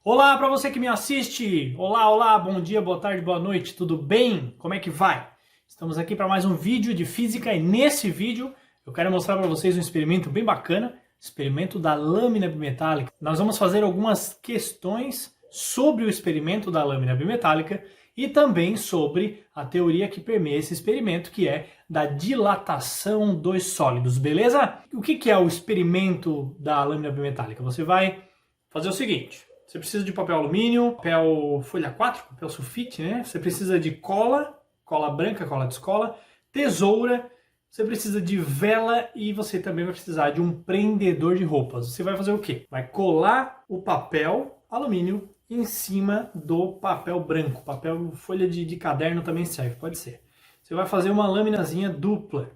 Olá para você que me assiste! Olá, bom dia, boa tarde, boa noite, tudo bem? Como é que vai? Estamos aqui para mais um vídeo de física e nesse vídeo eu quero mostrar para vocês um experimento bem bacana, experimento da lâmina bimetálica. Nós vamos fazer algumas questões sobre o experimento da lâmina bimetálica e também sobre a teoria que permeia esse experimento, que é da dilatação dos sólidos, beleza? O que é o experimento da lâmina bimetálica? Você vai fazer o seguinte: você precisa de papel alumínio, papel folha 4, papel sulfite, né? Você precisa de cola, cola branca, cola de escola, tesoura, você precisa de vela e você também vai precisar de um prendedor de roupas. Você vai fazer o quê? Vai colar o papel alumínio em cima do papel branco. Papel, folha de caderno também serve, pode ser. Você vai fazer uma laminazinha dupla,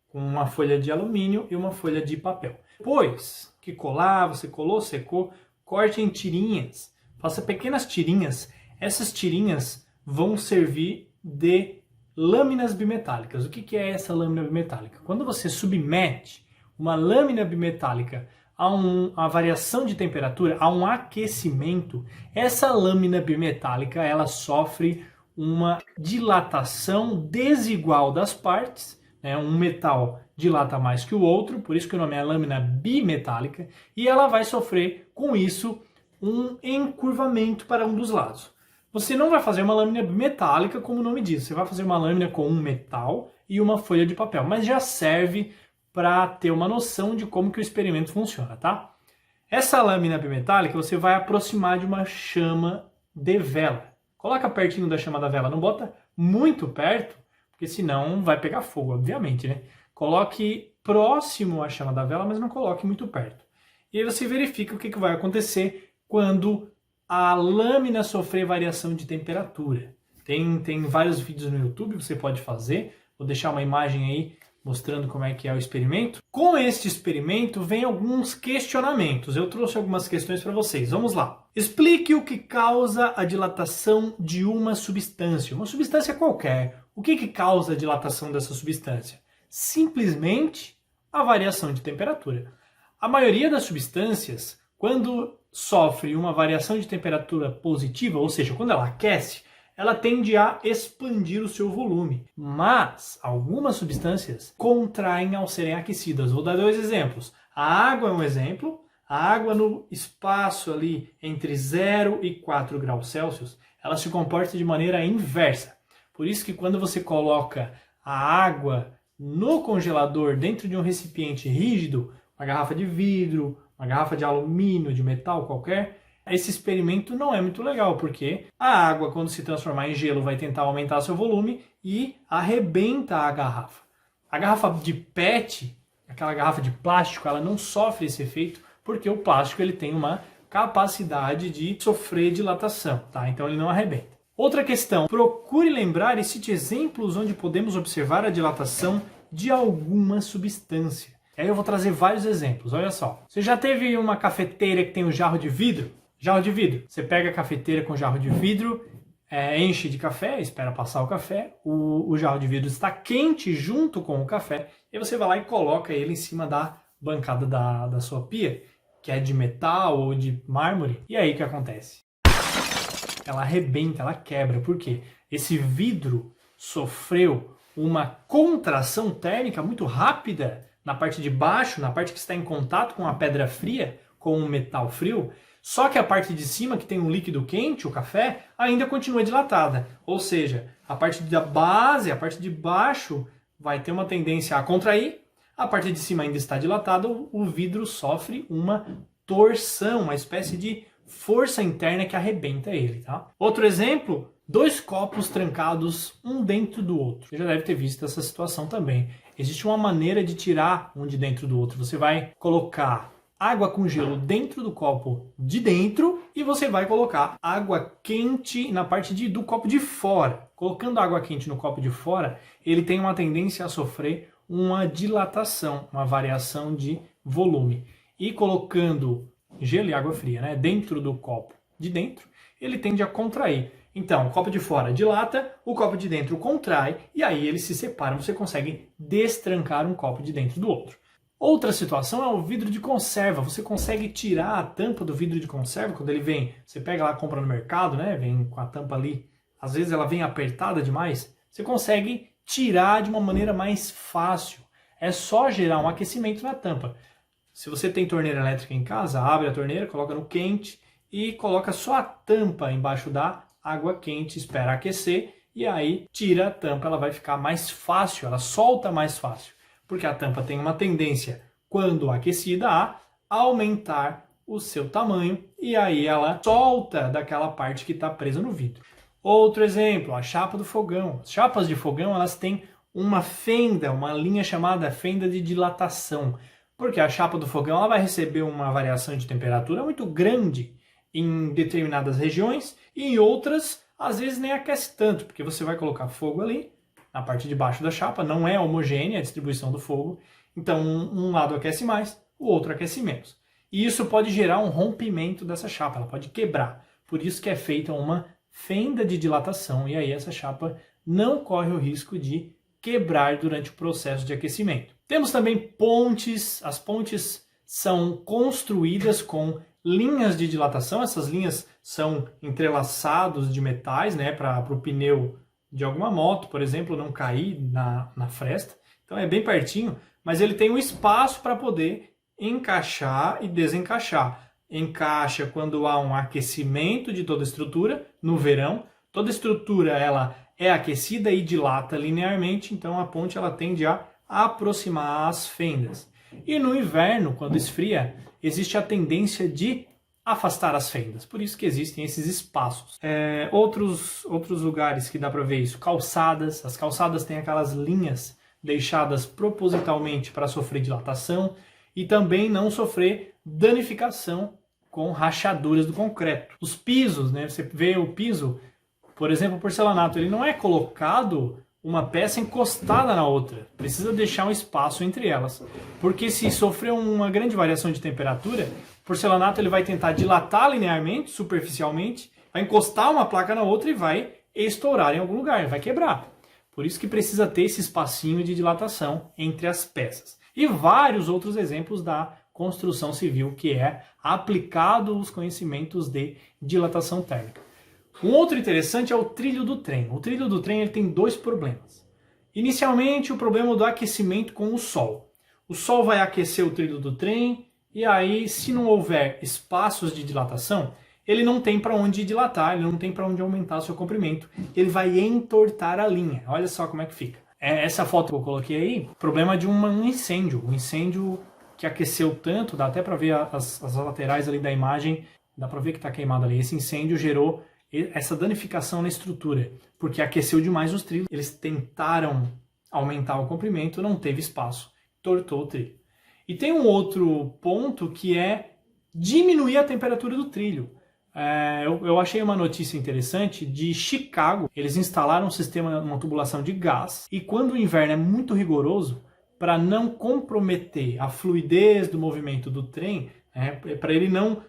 com uma folha de alumínio e uma folha de papel. Depois que colar, você colou, secou, corte em tirinhas, faça pequenas tirinhas. Essas tirinhas vão servir de lâminas bimetálicas. O que é essa lâmina bimetálica? Quando você submete uma lâmina bimetálica a variação de temperatura, a um aquecimento, essa lâmina bimetálica ela sofre uma dilatação desigual das partes, né? Um metal dilata mais que o outro, por isso que o nome é lâmina bimetálica, e ela vai sofrer com isso um encurvamento para um dos lados. Você não vai fazer uma lâmina bimetálica como o nome diz, você vai fazer uma lâmina com um metal e uma folha de papel, mas já serve para ter uma noção de como que o experimento funciona, tá? Essa lâmina bimetálica você vai aproximar de uma chama de vela. Coloca pertinho da chama da vela, não bota muito perto, porque senão vai pegar fogo, obviamente, né? Coloque próximo à chama da vela, mas não coloque muito perto. E aí você verifica o que vai acontecer quando a lâmina sofrer variação de temperatura. Tem vários vídeos no YouTube, você pode fazer. Vou deixar uma imagem aí mostrando como é que é o experimento. Com este experimento vem alguns questionamentos. Eu trouxe algumas questões para vocês. Vamos lá. Explique o que causa a dilatação de uma substância qualquer. O que causa a dilatação dessa substância? Simplesmente a variação de temperatura. A maioria das substâncias, quando sofre uma variação de temperatura positiva, ou seja, quando ela aquece, ela tende a expandir o seu volume. Mas algumas substâncias contraem ao serem aquecidas. Vou dar dois exemplos. A água é um exemplo. A água no espaço ali entre 0 e 4 graus Celsius, ela se comporta de maneira inversa. Por isso que quando você coloca a água no congelador dentro de um recipiente rígido, uma garrafa de vidro, uma garrafa de alumínio, de metal qualquer, esse experimento não é muito legal, porque a água, quando se transformar em gelo, vai tentar aumentar seu volume e arrebenta a garrafa. A garrafa de PET, aquela garrafa de plástico, ela não sofre esse efeito, porque o plástico ele tem uma capacidade de sofrer dilatação, tá? Então ele não arrebenta. Outra questão, procure lembrar e cite exemplos onde podemos observar a dilatação de alguma substância. Aí eu vou trazer vários exemplos, olha só. Você já teve uma cafeteira que tem um jarro de vidro? Jarro de vidro. Você pega a cafeteira com jarro de vidro, enche de café, espera passar o café, o jarro de vidro está quente junto com o café, e você vai lá e coloca ele em cima da bancada da sua pia, que é de metal ou de mármore, e aí o que acontece? Ela arrebenta, ela quebra. Por quê? Esse vidro sofreu uma contração térmica muito rápida na parte de baixo, na parte que está em contato com a pedra fria, com o metal frio, só que a parte de cima, que tem um líquido quente, o café, ainda continua dilatada. Ou seja, a parte da base, a parte de baixo, vai ter uma tendência a contrair, a parte de cima ainda está dilatada, o vidro sofre uma torção, uma espécie de força interna que arrebenta ele, tá? Outro exemplo, dois copos trancados um dentro do outro. Você já deve ter visto essa situação também. Existe uma maneira de tirar um de dentro do outro. Você vai colocar água com gelo dentro do copo de dentro e você vai colocar água quente na parte do copo de fora. Colocando água quente no copo de fora, ele tem uma tendência a sofrer uma dilatação, uma variação de volume. E colocando gelo e água fria, né, dentro do copo de dentro, ele tende a contrair. Então, o copo de fora dilata, o copo de dentro contrai, e aí eles se separam, você consegue destrancar um copo de dentro do outro. Outra situação é o vidro de conserva. Você consegue tirar a tampa do vidro de conserva quando ele vem. Você pega lá, compra no mercado, né? Vem com a tampa ali. Às vezes ela vem apertada demais. Você consegue tirar de uma maneira mais fácil. É só gerar um aquecimento na tampa. Se você tem torneira elétrica em casa, abre a torneira, coloca no quente e coloca só a tampa embaixo da água quente, espera aquecer e aí tira a tampa, ela vai ficar mais fácil, ela solta mais fácil. Porque a tampa tem uma tendência, quando aquecida, a aumentar o seu tamanho e aí ela solta daquela parte que está presa no vidro. Outro exemplo, a chapa do fogão. As chapas de fogão elas têm uma fenda, uma linha chamada fenda de dilatação. Porque a chapa do fogão ela vai receber uma variação de temperatura muito grande em determinadas regiões e em outras, às vezes, nem aquece tanto, porque você vai colocar fogo ali, na parte de baixo da chapa, não é homogênea a distribuição do fogo, então um lado aquece mais, o outro aquece menos. E isso pode gerar um rompimento dessa chapa, ela pode quebrar. Por isso que é feita uma fenda de dilatação, e aí essa chapa não corre o risco de quebrar durante o processo de aquecimento. Temos também pontes, as pontes são construídas com linhas de dilatação, essas linhas são entrelaçados de metais, né, para o pneu de alguma moto, por exemplo, não cair na fresta. Então é bem pertinho, mas ele tem um espaço para poder encaixar e desencaixar. Encaixa quando há um aquecimento de toda a estrutura, no verão. Toda a estrutura ela é aquecida e dilata linearmente, então a ponte ela tende a aproximar as fendas. E no inverno, quando esfria, existe a tendência de afastar as fendas. Por isso que existem esses espaços. Outros lugares que dá para ver isso, calçadas. As calçadas têm aquelas linhas deixadas propositalmente para sofrer dilatação e também não sofrer danificação com rachaduras do concreto. Os pisos, né? Você vê o piso, por exemplo, o porcelanato, ele não é colocado uma peça encostada na outra. Precisa deixar um espaço entre elas. Porque se sofrer uma grande variação de temperatura, o porcelanato ele vai tentar dilatar linearmente, superficialmente, vai encostar uma placa na outra e vai estourar em algum lugar, vai quebrar. Por isso que precisa ter esse espacinho de dilatação entre as peças. E vários outros exemplos da construção civil que é aplicado os conhecimentos de dilatação térmica. Um outro interessante é o trilho do trem. O trilho do trem ele tem dois problemas. Inicialmente, o problema do aquecimento com o sol. O sol vai aquecer o trilho do trem e aí, se não houver espaços de dilatação, ele não tem para onde dilatar, ele não tem para onde aumentar seu comprimento. Ele vai entortar a linha. Olha só como é que fica. Essa foto que eu coloquei aí, problema de um incêndio. Um incêndio que aqueceu tanto, dá até para ver as laterais ali da imagem, dá para ver que está queimado ali. Esse incêndio gerou essa danificação na estrutura, porque aqueceu demais os trilhos. Eles tentaram aumentar o comprimento, não teve espaço, tortou o trilho. E tem um outro ponto que é diminuir a temperatura do trilho. Eu achei uma notícia interessante de Chicago. Eles instalaram um sistema, uma tubulação de gás, e quando o inverno é muito rigoroso, para não comprometer a fluidez do movimento do trem, para ele não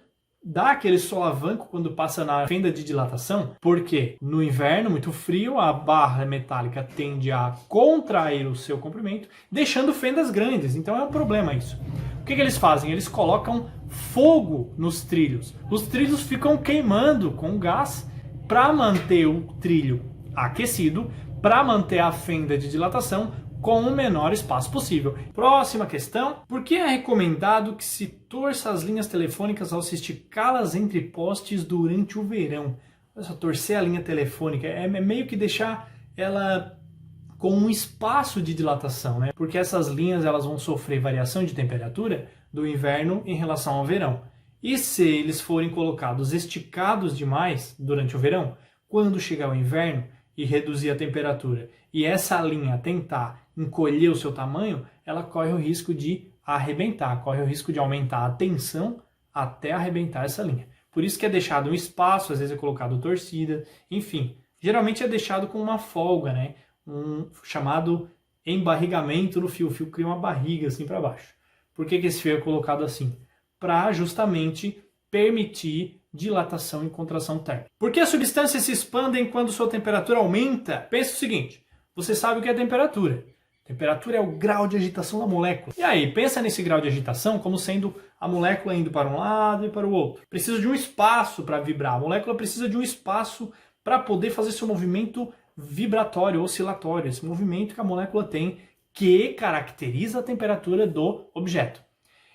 dá aquele solavanco quando passa na fenda de dilatação, porque no inverno, muito frio, a barra metálica tende a contrair o seu comprimento, deixando fendas grandes. Então é um problema isso. O que eles fazem? Eles colocam fogo nos trilhos. Os trilhos ficam queimando com gás para manter o trilho aquecido, para manter a fenda de dilatação com o menor espaço possível. Próxima questão. Por que é recomendado que se torça as linhas telefônicas ao se esticá-las entre postes durante o verão? Olha só, torcer a linha telefônica é meio que deixar ela com um espaço de dilatação, né? Porque essas linhas elas vão sofrer variação de temperatura do inverno em relação ao verão. E se eles forem colocados esticados demais durante o verão, quando chegar o inverno e reduzir a temperatura, e essa linha tentar encolher o seu tamanho, ela corre o risco de arrebentar, corre o risco de aumentar a tensão até arrebentar essa linha. Por isso que é deixado um espaço, às vezes é colocado torcida, enfim. Geralmente é deixado com uma folga, né? Um chamado embarrigamento no fio. O fio cria uma barriga assim para baixo. Por que esse fio é colocado assim? Para justamente permitir dilatação e contração térmica. Por que as substâncias se expandem quando sua temperatura aumenta? Pensa o seguinte, você sabe o que é temperatura. Temperatura é o grau de agitação da molécula. E aí, pensa nesse grau de agitação como sendo a molécula indo para um lado e para o outro. Precisa de um espaço para vibrar. A molécula precisa de um espaço para poder fazer seu movimento vibratório, oscilatório. Esse movimento que a molécula tem que caracteriza a temperatura do objeto.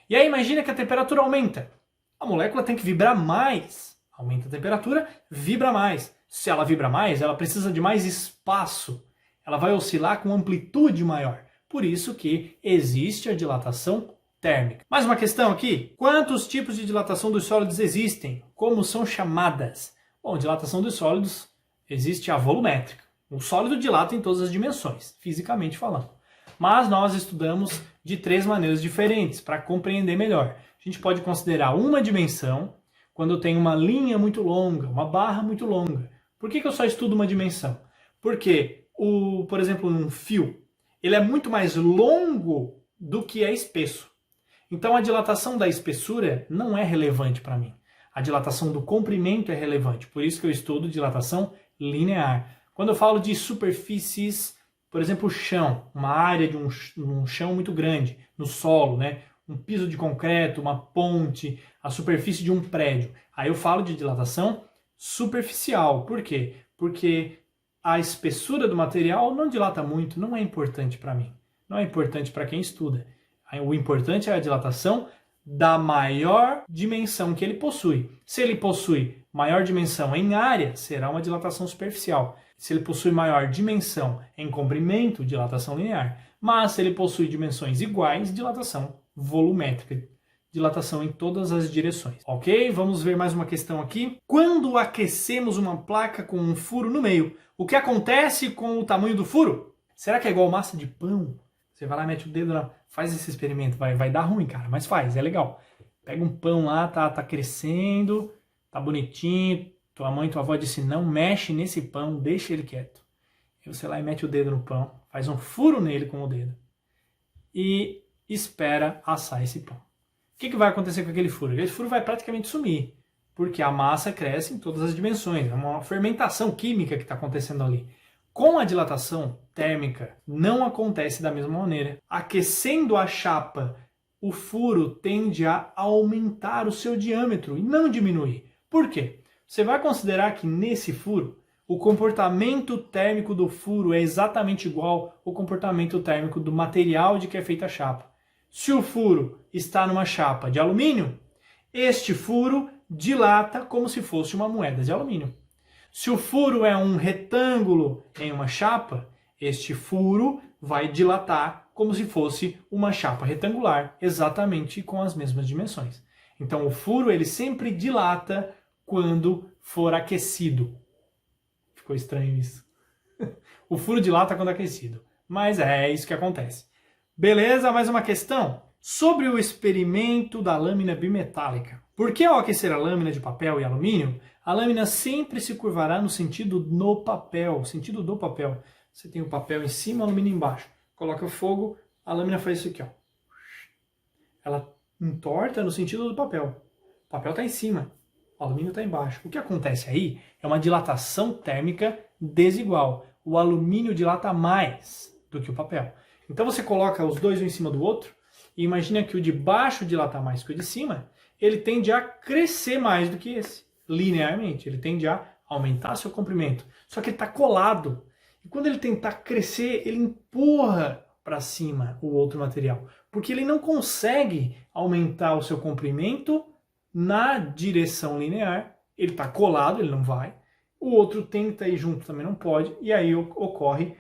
E aí imagina que a temperatura aumenta. A molécula tem que vibrar mais. Aumenta a temperatura, vibra mais. Se ela vibra mais, ela precisa de mais espaço. Ela vai oscilar com amplitude maior. Por isso que existe a dilatação térmica. Mais uma questão aqui. Quantos tipos de dilatação dos sólidos existem? Como são chamadas? Bom, dilatação dos sólidos existe a volumétrica. O sólido dilata em todas as dimensões, fisicamente falando. Mas nós estudamos de 3 maneiras diferentes para compreender melhor. A gente pode considerar uma dimensão quando eu tenho uma linha muito longa, uma barra muito longa. Por que eu só estudo uma dimensão? Porque, por exemplo, um fio, ele é muito mais longo do que é espesso. Então a dilatação da espessura não é relevante para mim. A dilatação do comprimento é relevante. Por isso que eu estudo dilatação linear. Quando eu falo de superfícies, por exemplo, o chão, uma área de um chão muito grande, no solo, né? Um piso de concreto, uma ponte, a superfície de um prédio. Aí eu falo de dilatação superficial. Por quê? Porque a espessura do material não dilata muito, não é importante para mim. Não é importante para quem estuda. O importante é a dilatação da maior dimensão que ele possui. Se ele possui maior dimensão em área, será uma dilatação superficial. Se ele possui maior dimensão em comprimento, dilatação linear. Mas se ele possui dimensões iguais, dilatação volumétrica. Dilatação em todas as direções. Ok? Vamos ver mais uma questão aqui. Quando aquecemos uma placa com um furo no meio, o que acontece com o tamanho do furo? Será que é igual massa de pão? Você vai lá, mete o dedo lá, faz esse experimento. Vai dar ruim, cara, mas faz, é legal. Pega um pão lá, tá crescendo, tá bonitinho. Tua mãe, tua avó disse, não mexe nesse pão, deixa ele quieto. Aí você lá e mete o dedo no pão, faz um furo nele com o dedo e espera assar esse pão. O que vai acontecer com aquele furo? Aquele furo vai praticamente sumir, porque a massa cresce em todas as dimensões. É uma fermentação química que está acontecendo ali. Com a dilatação térmica, não acontece da mesma maneira. Aquecendo a chapa, o furo tende a aumentar o seu diâmetro e não diminuir. Por quê? Você vai considerar que nesse furo, o comportamento térmico do furo é exatamente igual ao comportamento térmico do material de que é feita a chapa. Se o furo está numa chapa de alumínio, este furo dilata como se fosse uma moeda de alumínio. Se o furo é um retângulo em uma chapa, este furo vai dilatar como se fosse uma chapa retangular, exatamente com as mesmas dimensões. Então o furo ele sempre dilata quando for aquecido. Ficou estranho isso. O furo dilata quando aquecido, mas é isso que acontece. Beleza, mais uma questão? Sobre o experimento da lâmina bimetálica. Por que ao aquecer a lâmina de papel e alumínio, a lâmina sempre se curvará no sentido do papel? Sentido do papel. Você tem o papel em cima, o alumínio embaixo. Coloca o fogo, a lâmina faz isso aqui, ó. Ela entorta no sentido do papel. O papel está em cima, o alumínio está embaixo. O que acontece aí é uma dilatação térmica desigual. O alumínio dilata mais do que o papel. Então você coloca os dois um em cima do outro e imagina que o de baixo dilata mais que o de cima, ele tende a crescer mais do que esse, linearmente. Ele tende a aumentar seu comprimento. Só que ele está colado. E quando ele tentar crescer, ele empurra para cima o outro material. Porque ele não consegue aumentar o seu comprimento na direção linear. Ele está colado, ele não vai. O outro tenta ir junto, também não pode. E aí ocorre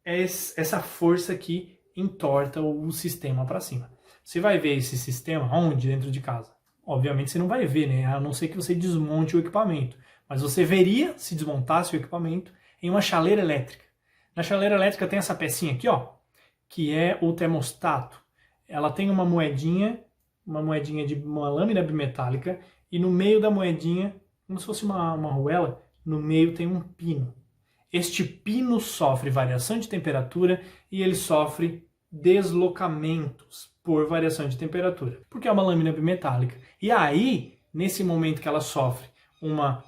essa força que entorta o sistema para cima. Você vai ver esse sistema onde? Dentro de casa. Obviamente você não vai ver, né? A não ser que você desmonte o equipamento. Mas você veria, se desmontasse o equipamento, em uma chaleira elétrica. Na chaleira elétrica tem essa pecinha aqui, ó, que é o termostato. Ela tem uma moedinha de uma lâmina bimetálica, e no meio da moedinha, como se fosse uma arruela, no meio tem um pino. Este pino sofre variação de temperatura e ele sofre deslocamentos por variação de temperatura, porque é uma lâmina bimetálica. E aí, nesse momento que ela sofre uma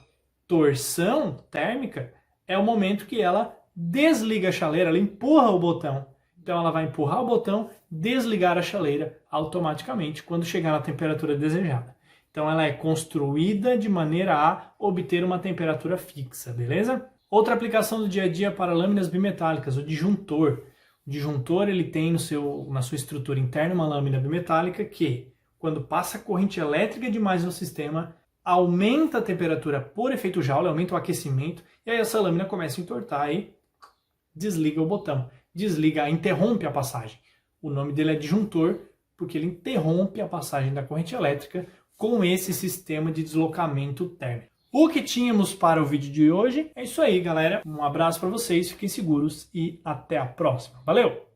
torção térmica, é o momento que ela desliga a chaleira, ela empurra o botão. Então ela vai empurrar o botão, desligar a chaleira automaticamente quando chegar na temperatura desejada. Então ela é construída de maneira a obter uma temperatura fixa, beleza? Outra aplicação do dia a dia para lâminas bimetálicas, o disjuntor. O disjuntor ele tem na sua estrutura interna uma lâmina bimetálica que, quando passa corrente elétrica demais no sistema, aumenta a temperatura por efeito Joule, aumenta o aquecimento, e aí essa lâmina começa a entortar e desliga o botão. Desliga, interrompe a passagem. O nome dele é disjuntor porque ele interrompe a passagem da corrente elétrica com esse sistema de deslocamento térmico. O que tínhamos para o vídeo de hoje é isso aí, galera. Um abraço para vocês, fiquem seguros e até a próxima. Valeu!